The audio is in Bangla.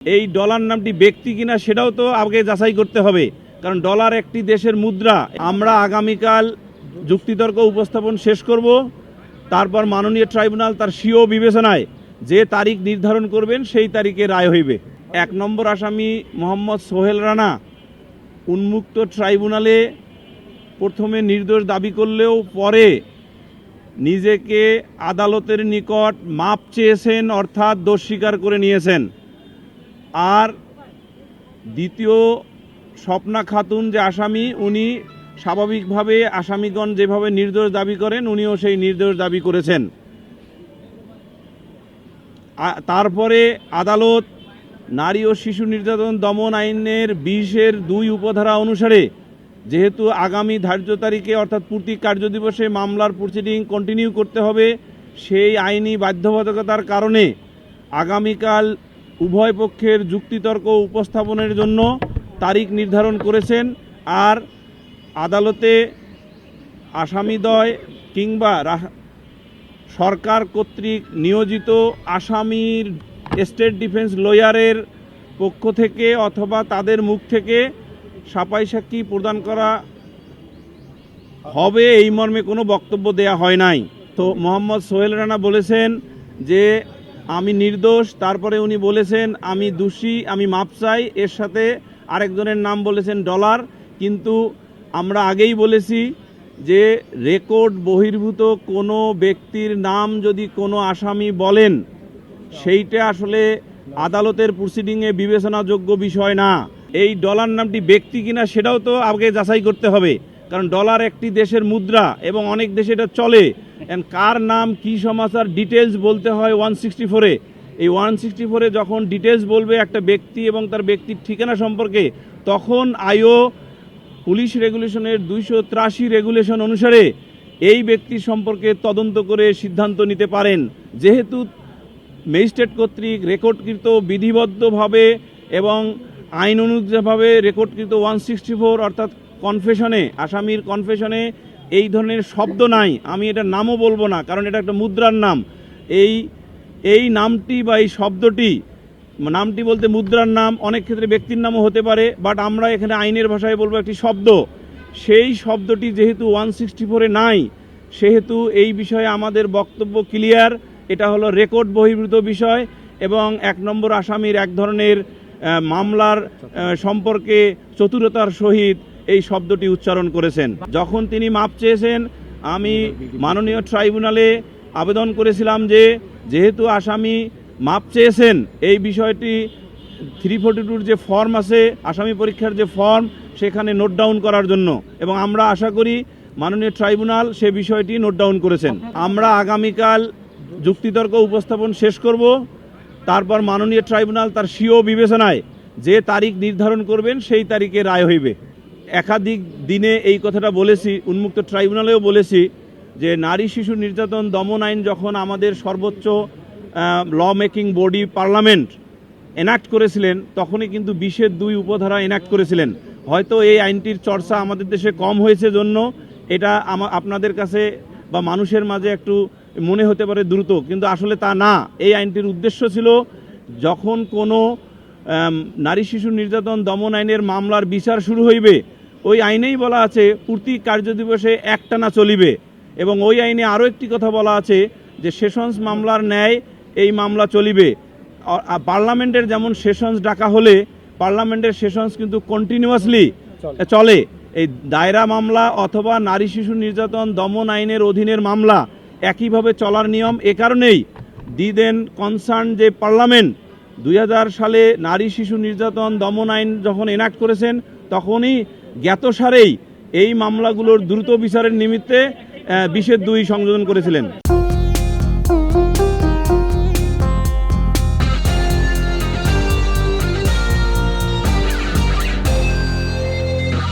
এই ডলার নামটি ব্যক্তি কিনা সেটাও তো আগে যাচাই করতে হবে, কারণ ডলার একটি দেশের মুদ্রা। আমরা আগামীকাল যুক্তিতর্ক উপস্থাপন শেষ করব, তারপর মাননীয় ট্রাইব্যুনাল তার স্বীয় বিবেচনায় যে তারিখ নির্ধারণ করবেন সেই তারিখে রায় হইবে। 1 নম্বর আসামি মোহাম্মদ সোহেল রানা উন্মুক্ত ট্রাইব্যুনালে প্রথমে নির্দোষ দাবি করলেও পরে নিজেকে আদালতের নিকট মাপ চেয়েছেন, অর্থাৎ দোষ স্বীকার করে নিয়েছেন। আর দ্বিতীয় স্বপ্না খাতুন যে আসামি, উনি স্বাভাবিকভাবে আসামিগণ যেভাবে নির্দোষ দাবি করেন উনিও সেই নির্দোষ দাবি করেছেন। তারপরে আদালত নারী ও শিশু নির্যাতন দমন আইনের 20-2 উপধারা অনুসারে যেহেতু আগামী ধার্য তারিখে অর্থাৎ প্রতি কার্যদিবসে মামলার প্রসিডিং কন্টিনিউ করতে হবে, সেই আইনি বাধ্যবাধকতার কারণে আগামীকাল উভয় পক্ষের যুক্তিতর্ক উপস্থাপনের জন্য তারিখ নির্ধারণ করেছেন। আর আদালতে আসামিদ্বয় কিংবা সরকার কর্তৃক নিয়োজিত আসামির স্টেট ডিফেন্স লয়ারের পক্ষ থেকে অথবা তাদের মুখ থেকে সাফাই সাক্ষী প্রদান করা হবে, এই মর্মে কোনো বক্তব্য দেয়া হয় নাই। তো মোহাম্মদ সোহেল রানা বলেছেন যে আমি নির্দোষ, তারপরে উনি বলেছেন আমি দোষী, আমি মাপ চাই। এর সাথে আরেকজনের নাম বলেছেন ডলার। কিন্তু আমরা আগেই বলেছি যে রেকর্ড বহির্ভূত কোনো ব্যক্তির নাম যদি কোনো আসামি বলেন, সেইটা আসলে আদালতের প্রসিডিংয়ে বিবেচনাযোগ্য বিষয় না। এই ডলার নামটি ব্যক্তি কিনা সেটাও তো আগে যাচাই করতে হবে, কারণ ডলার একটি দেশের মুদ্রা এবং অনেক দেশে এটা চলে। কার নাম কি সমাচার ডিটেলস বলতে হয় 164-এ। এই 164-এ যখন ডিটেলস বলবে একটা ব্যক্তি এবং তার ব্যক্তির ঠিকানা সম্পর্কে, তখন আইও পুলিশ রেগুলেশনের 283 রেগুলেশন অনুসারে এই ব্যক্তির সম্পর্কে তদন্ত করে সিদ্ধান্ত নিতে পারেন। যেহেতু ম্যাজিস্ট্রেট কর্তৃক রেকর্ডকৃত বিধিবদ্ধভাবে এবং আইন অনুযায়ীভাবে রেকর্ডকৃত 164 অর্থাৎ কনফেশনে, আসামির কনফেশনে এই ধরনের শব্দ নাই। আমি এটা নামও বলবো না, কারণ এটা একটা মুদ্রার নাম। এই নামটি বা এই শব্দটি, নামটি বলতে মুদ্রার নাম, অনেক ক্ষেত্রে ব্যক্তির নামও হতে পারে, বাট আমরা এখানে আইনের ভাষায় বলবো একটি শব্দ। সেই শব্দটি যেহেতু 164-এ নাই, সেহেতু এই বিষয়ে আমাদের বক্তব্য ক্লিয়ার। এটা হলো রেকর্ড বহির্ভূত বিষয় এবং 1 নম্বর আসামির এক ধরনের মামলার সম্পর্কে চতুরতার সহিত এই শব্দটি উচ্চারণ করেছেন। যখন তিনি মাপ চেয়েছেন, আমি মাননীয় ট্রাইব্যুনালে আবেদন করেছিলাম যে যেহেতু আসামি মাপ চেয়েছেন, এই বিষয়টি 342 যে ফর্ম আছে, আসামি পরীক্ষার যে ফর্ম, সেখানে নোট ডাউন করার জন্য, এবং আমরা আশা করি মাননীয় ট্রাইব্যুনাল সে বিষয়টি নোট ডাউন করেছেন। আমরা আগামীকাল যুক্তিতর্ক উপস্থাপন শেষ করব, তারপর মাননীয় ট্রাইব্যুনাল তার স্বীয় বিবেচনায় যে তারিখ নির্ধারণ করবেন সেই তারিখে রায় হইবে। একাধিক দিনে এই কথাটা বলেছি, উন্মুক্ত ট্রাইব্যুনালেও বলেছি যে নারী শিশু নির্যাতন দমন আইন যখন আমাদের সর্বোচ্চ law making body parliament enact করেছিলেন, তখনই কিন্তু 20-2 উপধারা এনাক্ট করেছিলেন। হয়তো এই আইনটির চর্চা আমাদের দেশে কম হয়েছে জন্য এটা আপনাদের কাছে বা মানুষের মাঝে একটু মনে হতে পারে দ্রুত, কিন্তু আসলে তা না। এই আইনটির উদ্দেশ্য ছিল যখন কোনো নারী শিশু নির্যাতন দমন আইনের মামলার বিচার শুরু হইবে, ওই আইনেই বলা আছে প্রতি কার্যদিবসে একটানা চলিবে, এবং ওই আইনে আরও একটি কথা বলা আছে যে সেশনস মামলার ন্যায় এই মামলা চলিবে। পার্লামেন্টের যেমন সেশনস ডাকা হলে পার্লামেন্টের সেশনস কিন্তু কন্টিনিউয়াসলি চলে। এই দায়রা মামলা অথবা নারী শিশু নির্যাতন দমন আইনের অধীনের মামলা একইভাবে চলার নিয়ম। এ কারণেই দি দেন কনসার্ন যে পার্লামেন্ট 2000 সালে নারী শিশু নির্যাতন দমন আইন যখন এনাক্ট করেছেন, তখনই জ্ঞাতসারেই এই মামলাগুলোর দ্রুত বিচারের নিমিত্তে 20-2 সংযোজন করেছিলেন।